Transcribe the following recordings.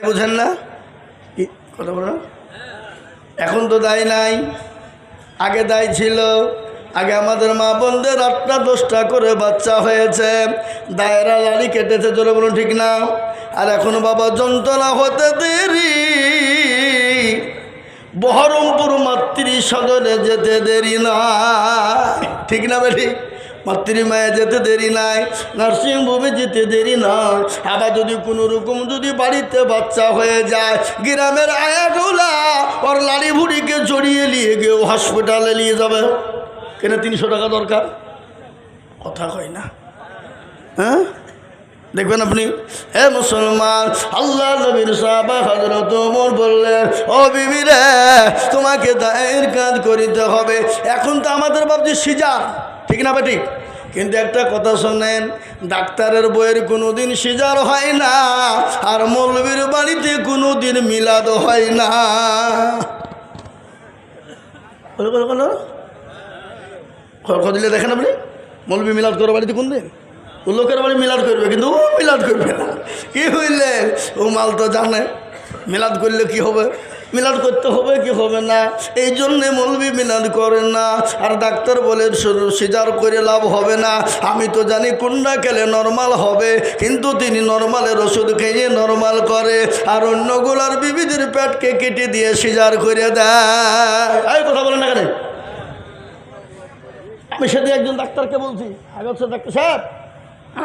বুঝেন না কি কথা বলেন? এখন তো দায় নাই, আগে দায় ছিল। আগে আমাদের মা বোনদের 8টা 10টা করে বাচ্চা হয়েছে, দায়েরা লাড়ি কেটেছে, জোরে বলুন ঠিক না? আর এখন বাবা যন্ত্রণা হতে দেরি, বহরমপুর মাতৃ সদরে যেতে দেরি না, ঠিক না বেটি? মাতৃমায়ে যেতে দেরি নাই, নার্সিংহোমে যেতে দেরি নাই। আবার যদি কোনো রকম যদি বাড়িতে বাচ্চা হয়ে যায়, গ্রামের আয়াগুলা ওর লাড়ি ভুড়িকে জড়িয়ে নিয়ে গিয়ে হসপিটালে নিয়ে যাবে। কেন 300 টাকা দরকার? কথা কয় না, হ্যাঁ? দেখবেন আপনি, হে মুসলমান, আল্লাহ নবীর সাহাবা হযরত ওমর বললেন, ও বিবি রে, তোমাকে দায়ের কাজ করিতে হবে। এখন তো আমাদের ভাবছি সিজার, ঠিক না বেটি? কিন্তু একটা কথা শোনেন, ডাক্তারের বইয়ের কোনোদিন সিজার হয় না, আর মৌলবীর বাড়িতে কোনোদিন মিলাদ হয় না। কথা দিলে দেখেন আপনি, মৌলবী মিলাদ করো বাড়িতে কোন দিন? ও লোকের বাড়ি মিলাদ করবে, কিন্তু ও মিলাদ করবে না। কি হইলে? ও মাল তো জানে মিলাদ করলে কি হবে, মিলাদ করতে হবে কি হবে না। এই জন্যে মৌলবী মিলাদ করেন না। আর ডাক্তার বলে সিজার করে লাভ হবে না। আমি তো জানি কোনটা খেলে নর্মাল হবে, কিন্তু তিনি নর্মালের ওষুধ খেয়ে নর্মাল করে, আর অন্যগুলার বিবিদের পেটকে কেটে দিয়ে সিজার করে দেয়। এই কথা বলেন না কেন? আমি সেদিন একজন ডাক্তারকে বলছি, আগে ডাক্তার সাহেব,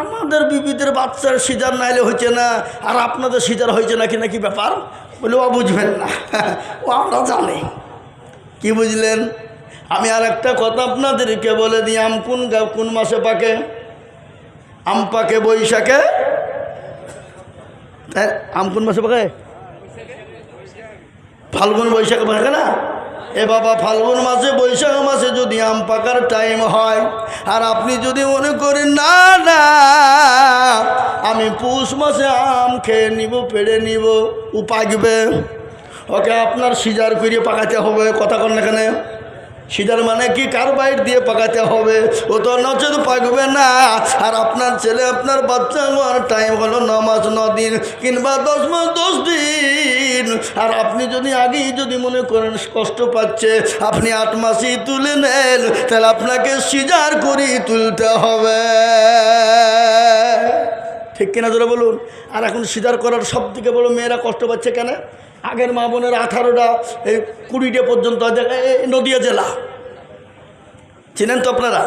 আমাদের বিবিদের বাচ্চার সিজার নাইলে হয়েছে না, আর আপনাদের সিজার হয়েছে নাকি, নাকি ব্যাপার? বলে ও বুঝবেন না, ও আমরা জানি। কি বুঝলেন? আমি আর একটা কথা আপনাদেরকে বলে দিই, আম কোন মাসে পাকে? আম পাকে বৈশাখে। আম কোন মাসে পাকে? ফাল্গুন বৈশাখে পাকে না? এ বাবা, ফাল্গুন মাসে বৈশাখ মাসে যদি আম পাকার টাইম হয়, আর আপনি যদি মনে করেন না না আমি পৌষ মাসে আম খেয়ে নিব, পেড়ে নিব, ও পাকবে, ওকে আপনার সিজার করে পাকাতে হবে। কথা কন এখানে, সিজার মানে কি? কার্বাইড দিয়ে পাকাতে হবে, ও তো নচেত পাকবে না। আর আপনার ছেলে, আপনার বাচ্চা হওয়ার টাইম হলো 9 মাস 9 দিন, কিংবা 10 মাস 10 দিন। আর আপনি যদি আগেই যদি মনে করেন কষ্ট পাচ্ছে, আপনি 8 মাসই তুলে নেন, তাহলে আপনাকে সিজার করে তুলতে হবে, ঠিক কিনা জোরে বলুন? আর এখন সিজার করার সব থেকে বড় মেয়েরা কষ্ট পাচ্ছে কেন? আগের মা বোনের 18টা এই 20টা পর্যন্ত। নদিয়া জেলা চিনেন তো আপনারা?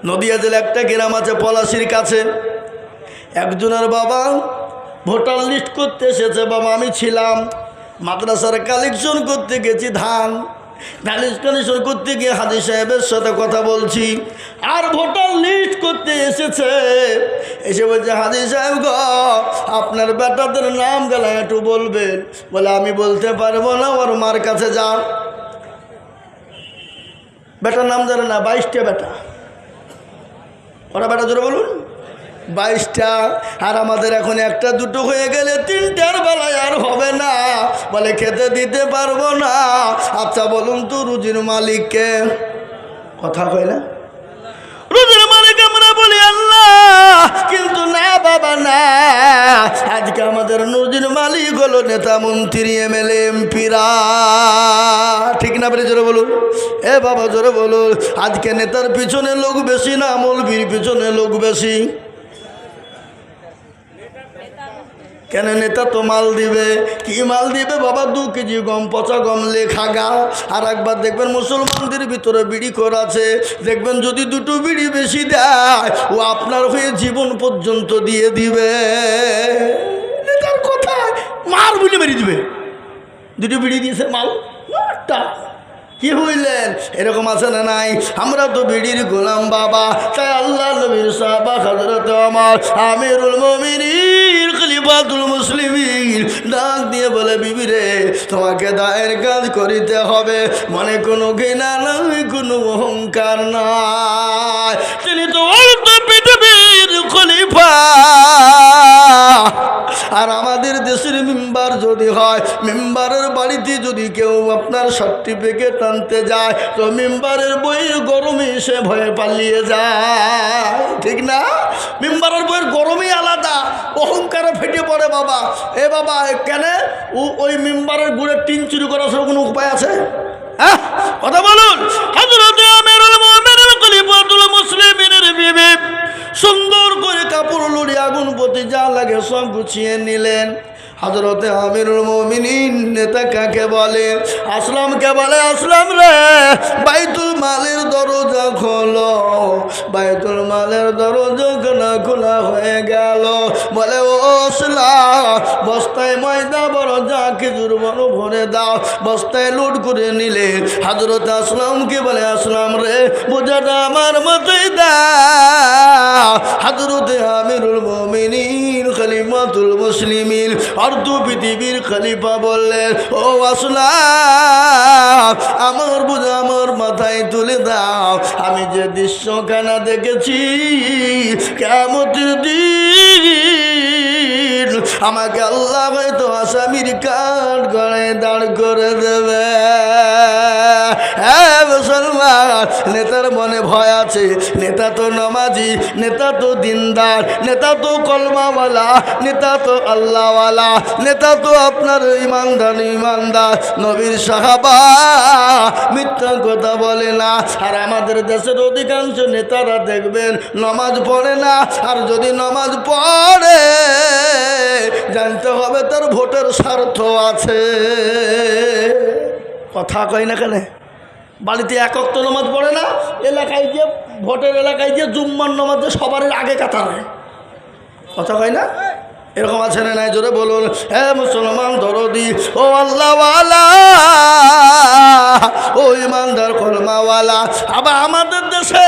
নদিয়া জেলা একটা গ্রাম আছে পলাশির কাছে। একজনের বাবা ভোটার লিস্ট করতে এসেছে। বাবা, আমি ছিলাম মাদ্রাসার কালেকশন করতে গেছি, ধান কালেকশন করতে গিয়ে হাজী সাহেবের সাথে কথা বলছি, আর ভোটার লিস্ট করতে এসেছে। এসে বলছে, হাজী সাহেব গো, আপনার বেটাদের নাম গেলা একটু বলবেন। বলে, আমি বলতে পারবো না, ওর মার কাছে যা। বেটার নাম জানে না? 22টা বেটা। ওরা বেটা জোরে বলুন, 22টা। আর আমাদের এখন 1টা 2টো হয়ে গেলে 3টার বেলায় আর হবে না। বলে, খেতে দিতে পারবো না। আচ্ছা বলুন তো, রুজির মালিককে? কথা কয় না? রুজির মালিক আমরা বলি আল্লাহ, কিন্তু না বাবা না। আজকে আমাদের রুজির মালিক হলো নেতা, মন্ত্রী, এমএলএ, এমপিরা, ঠিক না? বলে জোরে বলুন, এ বাবা জোরে বলুন। আজকে নেতার পিছনে লোক বেশি না মৌলবীর পিছনে লোক বেশি? কেন? নেতা তো মাল দিবে। কি মাল দিবে বাবা? 2 কেজি গম, পচা গম লেখা গা। আর একবার দেখবেন মুসলমানদের ভিতরে বিড়ি করা আছে, দেখবেন যদি 2টো বিড়ি বেশি দেয়, ও আপনার হয়ে জীবন পর্যন্ত দিয়ে দিবে। নেতার কথায় মার বুঝে বেরিয়ে দিবে। 2টো বিড়ি দিয়েছে, মাল মারটা। কি হইলেন? এরকম আছে না নাই? আমরা তো বিড়ির গোলাম বাবা। তাই আল্লাহ নবীর সাহাবা হযরত ওমর আমিরুল মুমিনিন খলিফাতুল মুসলিমিন ডাক দিয়ে বলে, বিবি রে, তোমাকে দায়ের কাজ করিতে হবে। মনে কোনো ঘৃণা নাই, কোনো অহংকার নাই। তিনি তো পৃথিবীর খলিফা। আর আমাদের দেশের মেম্বার যদি হয়, মেম্বারের বাড়িতে যদি কেউ আপনার সার্টিফিকেট আনতে যায়, তো মেম্বারের বইয়ের গরমে সে ভয়ে পালিয়ে যায়, ঠিক না? মেম্বারের বইয়ের গরমই আলাদা, অহংকারে ফেটে পড়ে বাবা। এ বাবা, কেন? ওই মেম্বারের গুড়ের টিন চুরি করার কোনো উপায় আছে? হ্যাঁ, কথা বলুন। হযরত আমিরুল মুমিনিন খলিফাতুল মুসলিমিনের বিবি সুন্দর করে কাপড় লুড়ি আগুন পতি যা লাগে সব গুছিয়ে নিলেন। হযরতে আমিরুল মুমিনিন নেতা কাকে বলে? আসলামকে বলে, আসলাম রে বাইতুল মালের দরজা খোলো। বাইতুল মালের দরজা খোলা হয়ে গেল। বলে, ও আসলাম বস্তায় ময়দা বড় যা খেজুর বড় ভরে দাও। বস্তায় লোড করে নিলে হযরত আসলামকে বলে, আসলাম রে বোঝাটা আমার মাথায় দাও। হযরতে আমিরুল মুমিনিন খলিফাতুল মুসলিমিন অর্ধ পৃথিবীর খলিফা বললেন, ও আসলাম আমার বোঝা আমার মাথায় তুলে দাও। আমি যে দৃশ্যখানা দেখেছি কিয়ামতের দিন আমাকে আল্লাহ হয়তো আসামির কাঠ গড়ায় দাঁড় করে দেবে। হ্যাঁ মুসলমান, নেতার মনে ভয় আছে। নেতা তো নামাজি, নেতা তো দিনদার, নেতা তো কলমাওয়ালা, নেতা তো আল্লাহওয়ালা, নেতা তো আপনার ইমানদার নবীর সাহাবা, মিথ্যা কথা বলে না। আর আমাদের দেশের অধিকাংশ নেতারা দেখবেন নামাজ পড়ে না। আর যদি নামাজ পড়ে জানতে হবে তার ভোটের স্বার্থ আছে। কথা কয় না কেন? বাড়িতে এক ওয়াক্ত নামাজ পড়ে না, এলাকায় গিয়ে ভোটের এলাকায় গিয়ে জুম্মার নামাজে সবার আগে কাতারে। কথা কয় না? এরকম আছে না নাই? জোরে বলুন। হে মুসলমান দরদি, ও আল্লাহওয়ালা, ও ইমানদার কলমাওয়ালা। আবার আমাদের দেশে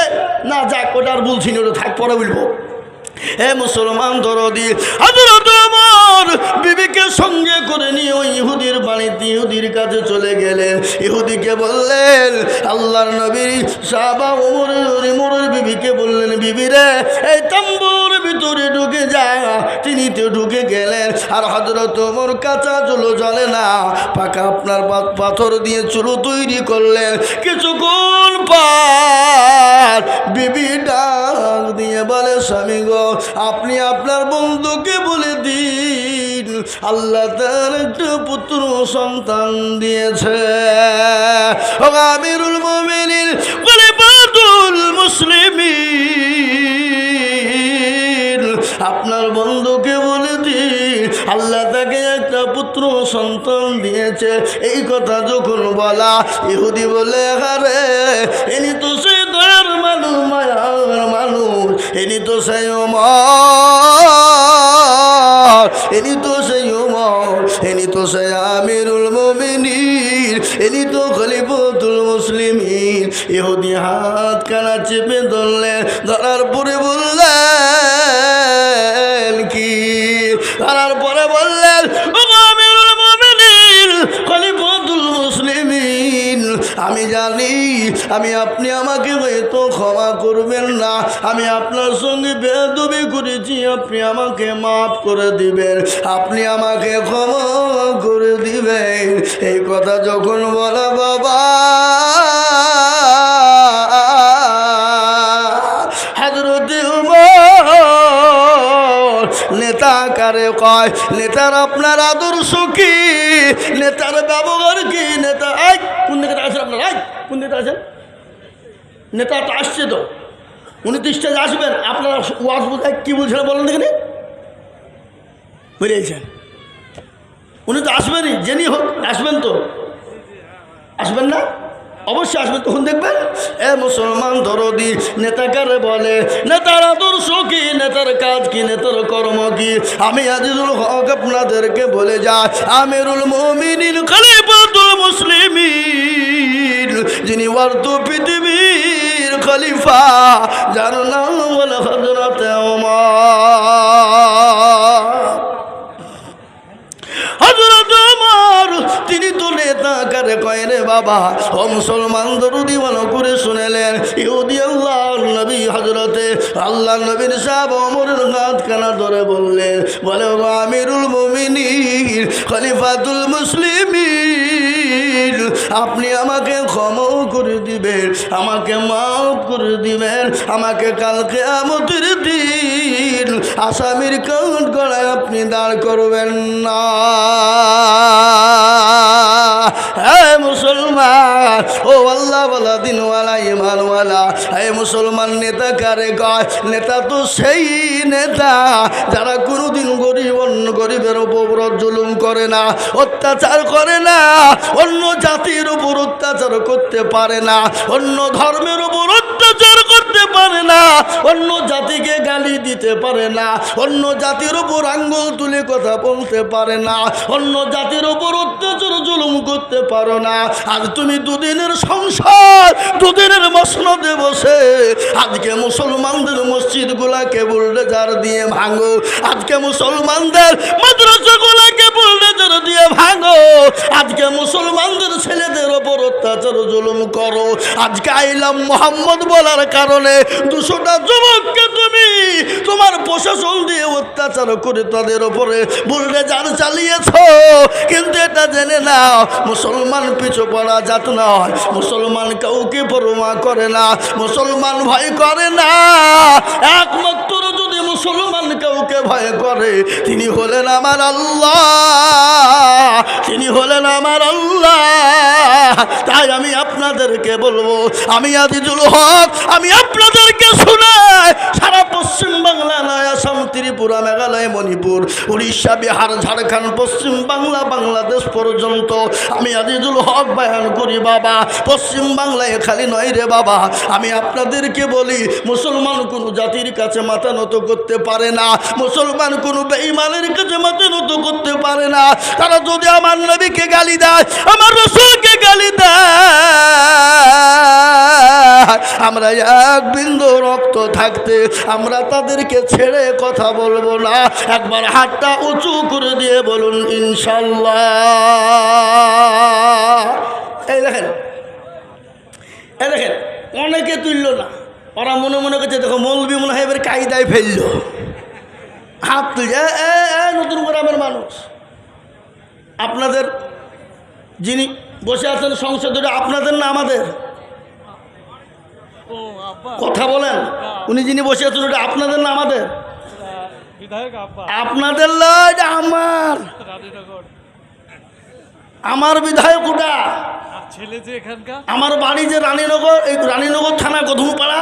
না যাক, ওটা আর বলছি না, ওটা থাক, পরে বলবো। হে মুসলমান দরদি, হযরত ওমর বিবিকে সঙ্গে করে নিয়ে ওই ইহুদির বাড়িতে ইহুদির কাছে চলে গেলেন। ইহুদিকে বললেন, আল্লাহর নবী সাহাবা ওমরের বিবিকে বললেন, বিবি রে এই তাম্বুর ভিতরে ঢুকে যা। তিনি তো ঢুকে গেলেন। আর হযরত ওমর কাঁচা চুলো জ্বলে না, পাকা আপনার পাথর দিয়ে চুলো তৈরি করলেন। কিছুক্ষণ পর বিবি ডাক দিয়ে বলে, স্বামী গো আপনি আপনার বন্ধুকে বলে দিন আল্লাহ তার একটা পুত্র সন্তান দিয়েছে। আমিরুল মুমিনিন খলিফাতুল মুসলিমিন আপনার বন্ধুকে বলে দিন আল্লাহ তাকে একটা পুত্র সন্তান দিয়েছে। এই কথা যখন বলা, ইহুদি বলে, আরে ইনি তো সেই দয়ার মানুষ, মায়ার মানুষ, ইনি তো সেই ওমর, ইনি তো সেই ওমর, ইনি তো সেই আমিরুল মুমিনিন, ইনি তো খলিফাতুল মুসলিমিন। ইহুদি হাত কানা চেপে ধরলেন, ধরার পরে বললেন কি? ধরার পরে বললেন, ও আমিরুল মুমিনিন খলিফাতুল মুসলিমিন, আমি জানি আপনি আমাকে হয়তো ক্ষমা করবেন না। আমি আপনার সঙ্গে বেয়াদবি করেছি, আপনি আমাকে মাফ করে দিবেন, আপনি আমাকে ক্ষমা করে দিবেন। এই কথা যখন বলা বাবা, হযরতে ওমর নেতা কারে কয়? নেতার আপনার আদর্শ কি? নেতার ব্যবহার কি? নেতা কোন দিকে আছেন আপনার? কোন দিকে আছেন? নেতাটা আসছে তো, উনি তো স্টেজে আসবেন। আপনারা ওয়াজ বোঝায় কী বলছেন বলেন দেখেন, বুঝেছেন? উনি তো আসবেনই, জেনি হোক আসবেন, তো আসবেন না? অবশ্যই আসবেন, তখন দেখবেন। এ মুসলমান দরদি, নেতা কারে বলে? নেতার আদর্শ কি? নেতার কাজ কি? নেতার কর্ম কি? আমি আজিজুল হক আপনাদেরকে বলে যাই, আমিরুল মুমিনিন খলিফাতুল মুসলিমিন, যিনি ওয়ার্দ পৃথিবীর খলিফা, যার নাম হলো হযরতে ওমর। হযরত ওমর তিনি তো নেতা কারে কয় রে বাবা? ও মুসলমান দরদি ভালো করে শুনেলেন। ইহুদি আল্লাহর নবী হযরতে আল্লাহর নবীর সাহাব ওমরের হাত কানা ধরে বললেন, বলে, ও আমিরুল মুমিনিন খলিফাতুল মুসলিমিন, আপনি আমাকে ক্ষমা করে দিবেন, আমাকে মাফ করে দিবেন, আমাকে কাল কিয়ামতের দিন আসামির কাঠ গড়ায় আপনি দাঁড় করবেন না। ও আল্লাহওয়ালা দিনওয়ালা ইমানওয়ালা এই মুসলমান নেতা কারে কয়? নেতা তো সেই নেতা যারা কোনোদিন অন্য গরিবের উপর জুলুম করে না, অত্যাচার করে না, অন্য জাতির উপর অত্যাচার করতে পারে না, অন্য ধর্মের উপর অত্যাচার করতে পারে না, অন্য জাতিকে গালি দিতে পারে না, অন্য জাতির উপর আঙ্গুল তুলে কথা বলতে পারে না, অন্য জাতির উপর অত্যাচার জুলুম করতে পারো না। আজ তুমি দুদিনের সংসার, দুদিনের মসনদে বসে আজকে মুসলমানদের মসজিদগুলাকে বুলডোজার দিয়ে ভাঙো, আজকে মুসলমানদের মাদ্রাসাগুলাকে বুলডোজার দিয়ে ভাঙো, আজকে মুসলমানদের ছেলেদের ওপর অত্যাচার জুলুম করো। আজকে আইলাম মোহাম্মদ বলার কারণে 200টা যুবককে তুমি তোমার প্রশাসন দিয়ে অত্যাচার করে তাদের ওপরে বুলডোজার চালিয়েছ। কিন্তু এটা জেনে নাও, মুসলমান পিছু পড়া জাত নয়, মুসলমান কাউকে পরোয়া করে না, মুসলমান ভয় করে না। একমাত্র যদি মুসলমান কাউকে ভয় করে তিনি হলেন আমার আল্লাহ, তিনি হলেন আমার আল্লাহ। তাই আমি আপনাদেরকে বলবো, আমি আজিজুল হক, আমি আপনাদেরকে শোনাই, সারা পশ্চিম বাংলা নয়, আসাম, ত্রিপুরা, মেঘালয়, মণিপুর, উড়িষ্যা, বিহার, ঝাড়খণ্ড, পশ্চিম বাংলা, বাংলাদেশ পর্যন্ত আমি আজিজুল হক বয়ান করি বাবা। পশ্চিম বাংলায় খালি নয় রে বাবা, আমি আপনাদেরকে বলি, মুসলমান কোনো জাতির কাছে মাথা নত করতে পারে না, মুসলমান কোনো বেঈমানের কাছে মাথা নত করতে পারে না। তারা যদি আমার নবীকে গালি দেয়, আমার রাসূলকে গালি দেয়, আমরা এক বিন্দু রক্ত থাকতে আমরা তাদেরকে ছেড়ে কথা বলবো না। একবার হাতটা উঁচু করে দিয়ে বলুন ইনশাল্লাহ। এই দেখেন, এই দেখেন, অনেকে তুলল না, ওরা মনে মনে করছে দেখো মৌলবি মনে হয় এবার কায়দায় ফেলল, হাত তুলছে। নতুন গ্রামের মানুষ, আপনাদের যিনি বসে আছেন সংসদে, আপনাদের না আমাদের? কথা বলেন, উনি যিনি বসে আছেন ওটা আপনাদের না আমাদের? আপনাদের লয়, আমার আমার বিধায়ক ওটা। আমার বাড়ি যে রানীনগর, এই রানীনগর থানা গধুমপাড়া।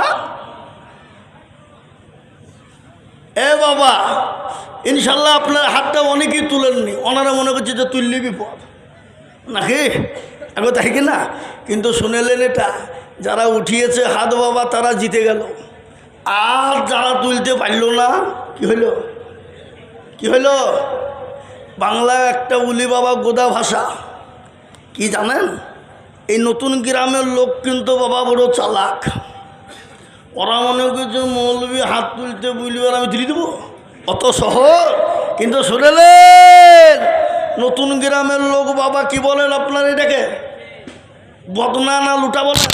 এ বাবা, ইনশাল্লাহ আপনার হাতটা অনেকেই তুলেননি, ওনারা মনে করছে যে তুললি বিপদ নাকি, এখন তাই কি না? কিন্তু শুনেলেন এটা, যারা উঠিয়েছে হাত বাবা তারা জিতে গেল, আর যারা তুলতে পারল না কি হইল? কি হইল? বাংলায় একটা উলি বাবা গোদা ভাষা কি জানেন? এই নতুন গ্রামের লোক কিন্তু বাবা বড় চালাক, ওরা মনে করছে মৌলবি হাত তুলতে বুঝলি আর আমি তুলে দেবো, অত সহজ। কিন্তু শুনেলেন নতুন গ্রামের লোক বাবা কি বলেন আপনার এটাকে? বদনা না লুটা বলেন?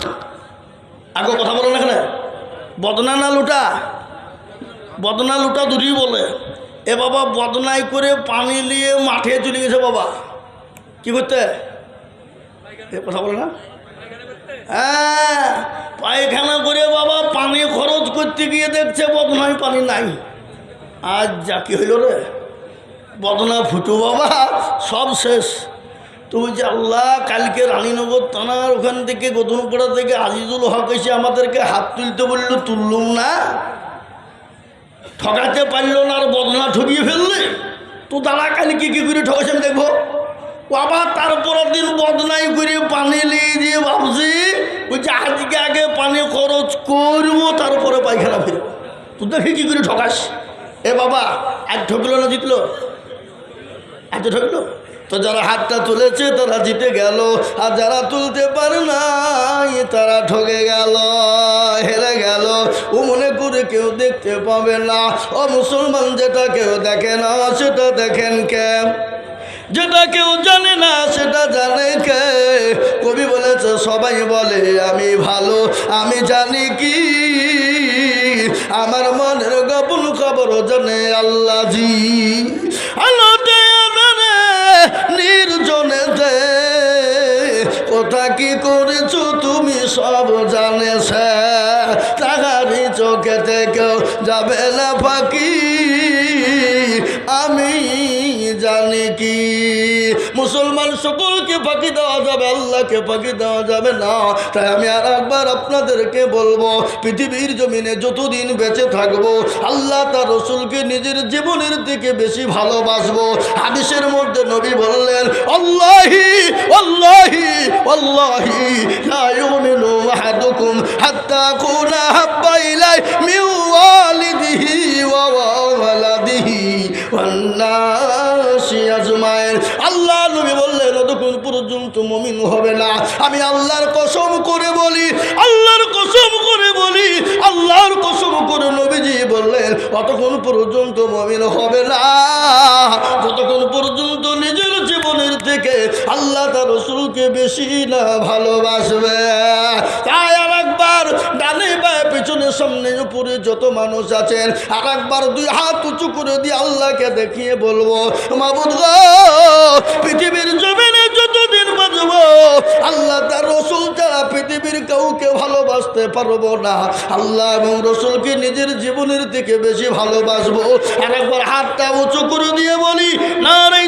আগে কথা বলেন এখানে, বদনা না লুটা? বদনা লুটা দুটোই বলে। এ বাবা বদনাই করে পানি নিয়ে মাঠে চলে গেছে বাবা, কি করতে? কথা বলে না? হ্যাঁ, পায়খানা করে বাবা পানি খরচ করতে গিয়ে দেখছে বদনায় পানি নাই। আজ যা কি হইল রে, বদনা ফুটু বাবা সব শেষ। তুমি যে আল্লাহ, কালকে রানীনগর থানার ওখান থেকে গদনপাড়া থেকে আজিজুল হক এসে আমাদেরকে হাত তুলতে বললো, তুললুম না, ঠকাতে পারলো না, আর বদনা ঠকিয়ে ফেললে তো তারা কালকে কী করে ঠকাছে আমি দেখবো। আবার তারপরের দিন বদনাই করে পানি নিয়ে দিয়ে ভাবছি ওই যে আজকে আগে পানি খরচ করবো তারপরে পায়খানা ফিরবো, তো দেখি কী করে ঠকাস। এ বাবা আজ ঠকলো না জিতলো? আজ ঠকলো তো। যারা হাতটা তুলেছে তারা জিতে গেল, আর যারা তুলতে পারে না তারা ঠকে গেল, হেরে গেল। ও মনে করে কেউ দেখতে পাবে না। ও মুসলমান, যেটা কেউ দেখে না সেটা দেখেন কে? যেটা কেউ জানে না সেটা জানে কে? কবি বলেছে সবাই বলে আমি ভালো, আমি জানি কি আমার মনের গোপন খবর জানে আল্লাহ জি। আলোতে আধারে নির্জনেতে কোথা কি করেছো তুমি সব জানেছে, তাহারি চোখেতে কেউ যাবে না ফাঁকি, আমি জানি কি। মুসলমান সকলকে ফাঁকি দেওয়া যাবে, আল্লাহকে ফাঁকি দেওয়া যাবে না। তাই আমি আর একবার আপনাদেরকে বলবো, পৃথিবীর জমিনে যতদিন বেঁচে থাকবো আল্লাহ তার রসুলকে নিজের জীবনের থেকে বেশি ভালোবাসবো। হাদিসের মধ্যে নবী বললেন, আল্লাহি আল্লাহি আল্লাহি লা ইউমিনু আহাদুকুম হাত্তা কুনা হাব্বা ইলাই মিন ওয়ালিদিহি ওয়া ওয়ালাদিহি ওয়ান নাসি আজমাইন। আল্লাহ নবী বললেন, যতক্ষণ পর্যন্ত মুমিন হবে না, আমি আল্লাহর কসম করে বলি, আল্লাহর কসম করে বলি, আল্লাহর কসম করে নবীজি বললেন, অতক্ষণ পর্যন্ত মুমিন হবে না যতক্ষণ পর্যন্ত নিজের জীবনের থেকে আল্লাহ তার রসুলকে বেশি না ভালোবাসবে। তাই আর একবার ডানে বায়ে পিছনে সামনে উপরে যত মানুষ আছেন আর একবার দুই হাত উঁচু করে দিয়ে আল্লাহকে দেখিয়ে বলবো, মাবুদ গো, পৃথিবীর জমিনে যতদিন বাঁচব আল্লাহ তার রসুল ছাড়া পৃথিবীর কাউকে ভালোবাসতে পারবো না। আল্লাহ এবং রসুলকে নিজের জীবনের থেকে বেশি ভালোবাসবো। আর একবার হাতটা উঁচু করে দিয়ে বলি, নারে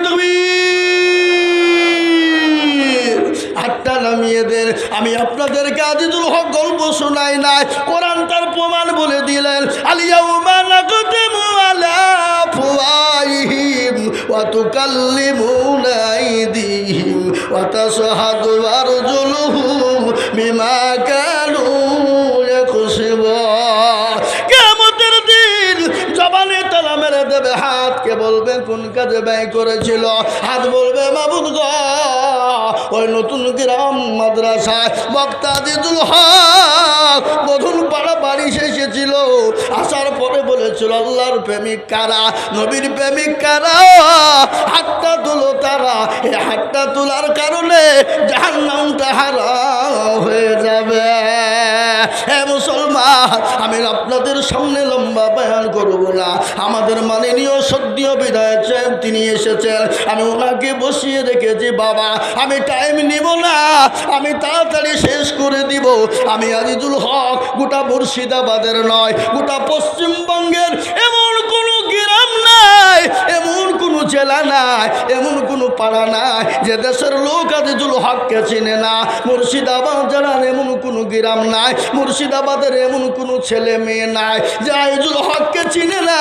তাকবীর। হাতটা নামিয়ে দেন। আমি আপনাদেরকে আজিজুল হক গল্প শোনাই নাই, কোরআন তার প্রমাণ বলে দিলেন, আলিয়াউমা নাকতিমু আলা আফওয়াহিহিম ওয়া তুকাল্লিমুনা আইদিহিম ওয়া তাশহাদু আরজুলুহুম বিমা কানু ইয়াকসিবুন। কিয়ামতের দিন জবানে তালা মেরে দেবে, হাতকে বলবে কোন কাজে ব্যয় করেছিল, হাত বলবে মাবুদ গো, ওই নতুন গ্রাম মাদ্রাসায় বক্তা আজিজুল হক মধুন পাড়া বাড়ি এসেছিল, আসার পরে বলেছিল আল্লাহর প্রেমিক কারা, নবীর প্রেমিক কারা, হাতটা তুলো তারা। এই হাতটা তোলার কারণে জাহান্নামটা হারাম হয়ে যাবে। হে মুসলমান, আমি আপনাদের সামনে লম্বা বয়ান করব না। আমাদের মাননীয় সদ্যীয় বিধায়ক সাহেব তিনি এসেছেন, আমি ওনাকে বসিয়ে রেখেছি। বাবা, আমি টাইম নিব না, আমি তাড়াতাড়ি শেষ করে দিব। আমি আজিজুল হক গোটা মুর্শিদাবাদের নয়, গোটা পশ্চিমবঙ্গের এমন কোনো গ্রাম নাই, এমন কোনো জেলা নাই, এমন কোনো পাড়া নাই যে দেশের লোক আজিজুল হককে চিনে না। মুর্শিদাবাদ জেলার এমন কোনো গ্রাম নাই, মুর্শিদাবাদের এমন কোনো ছেলে মেয়ে নাই যে আজিজুল হককে চিনে না।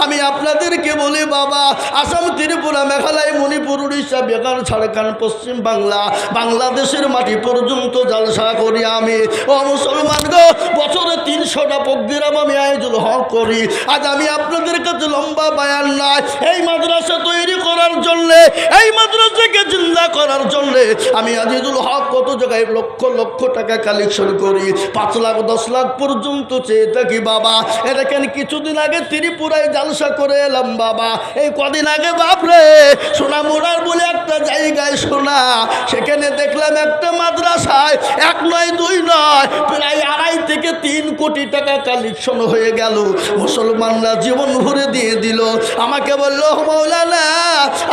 আমি আপনাদেরকে বলি বাবা, আসাম, ত্রিপুরা, মেঘালয়, মণিপুর, উড়িষ্যা, বিহার, ঝাড়খণ্ড, পশ্চিম বাংলা, বাংলাদেশের মাটি পর্যন্ত জালসা করি আমি। ও মুসলমান গো, বছরে 300টা প্রোগ্রাম আমি আজিজুল হক করি। আজ আমি আপনাদের কাছে লম্বা বায়ান নাই, এই মাদ্রাসা তৈরি করার জন্যে, এই মাদ্রাসাকে জিন্দা করার জন্যে আমি আজিজুল হক কত জায়গায় লক্ষ লক্ষ টাকা কালেকশন করি, 5 লাখ 10 লাখ পর্যন্ত চেয়ে থাকি বাবা। এ দেখেন, কিছুদিন আগে ত্রিপুরায় জালসা করে এলাম বাবা। এই কদিন আগে বাপরে সোনামুড়ার বলে একটা জায়গায় শোনা, সেখানে দেখলাম একটা মাদ্রাসায় 1 নয় 2 নয় প্রায় 2.5 থেকে 3 কোটি টাকা কালেকশন হয়ে গেল। মুসলমানরা জীবন ভরে দিয়ে দিল। আমাকে বলল, মৌলানা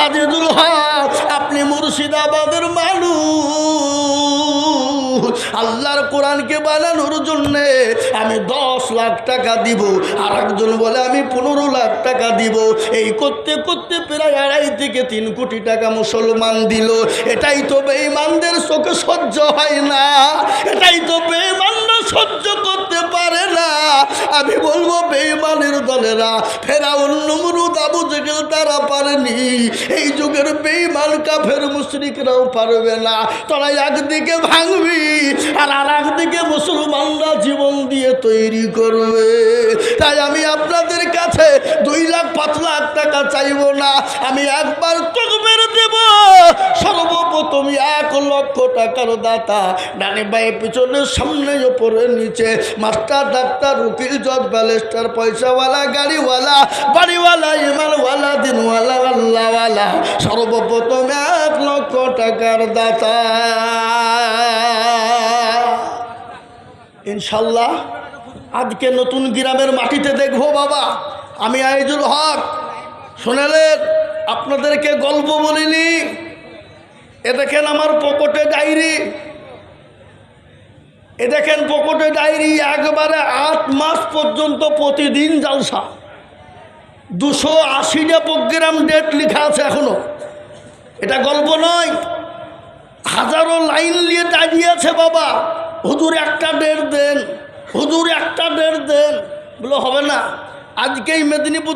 আজিজুল হক, আপনি মুর্শিদাবাদের মানুষ, আল্লাহর কোরআনকে বানানোর জন্যে আমি 10 লাখ টাকা দিব। আর একজন বলে আমি 15 লাখ টাকা দিব। এই করতে করতে প্রায় 2.5 থেকে 3 কোটি টাকা মুসলমান দিল। এটাই তো বেঈমানদের চোখে সহ্য হয় না, এটাই তো বেঈমানরা সহ্য করতে পারে না। আমি বলবো বেঈমানের দলেরা, ফেরাউন, নমরুদ, আবু জেহেল তারা পারেনি, এই যুগের বেঈমান কাফের মুশরিকরাও পারবে না। তোরা একদিকে ভাঙবি আর একদিকে মুসলমানরা জীবন দিয়ে তৈরি করবে। তাই আমি আপনাদের কাছে 2 লাখ 5 লাখ টাকা চাইব না, আমি একবার তকবীর দেব। সর্বপ্রথম 1 লক্ষ টাকার দাতা, ডানে বায়ে পিছনে সামনে উপরে নিচে, মাস্টার, ডাক্তার, উকিল, জজ, ব্যারিস্টার, পয়সাওয়ালা, গাড়িওয়ালা, বাড়িওয়ালা, ইমানওয়ালা, দিনওয়ালা, আল্লাহওয়ালা, সর্বপ্রথম 1 লক্ষ টাকার দাতা। ইনশাল্লাহ আজকে নতুন গ্রামের মাটিতে দেখবো বাবা। আমি আজিজুল হক, শোনালেন, আপনাদেরকে গল্প বলিনি। এ দেখেন আমার পকেটে ডায়েরি, এ দেখেন পকেটে ডায়েরি, একবারে 8 মাস পর্যন্ত প্রতিদিন জালসা, 280টা প্রোগ্রাম ডেট লেখা আছে এখনো। এটা গল্প নয়। হাজারো লাইন নিয়ে দাঁড়িয়ে আছে বাবা, হুজুর একটা ডেট দেন, হুজুর একটা ডেট দেন। বলে হবে না, আজকেই মেদিনীপুর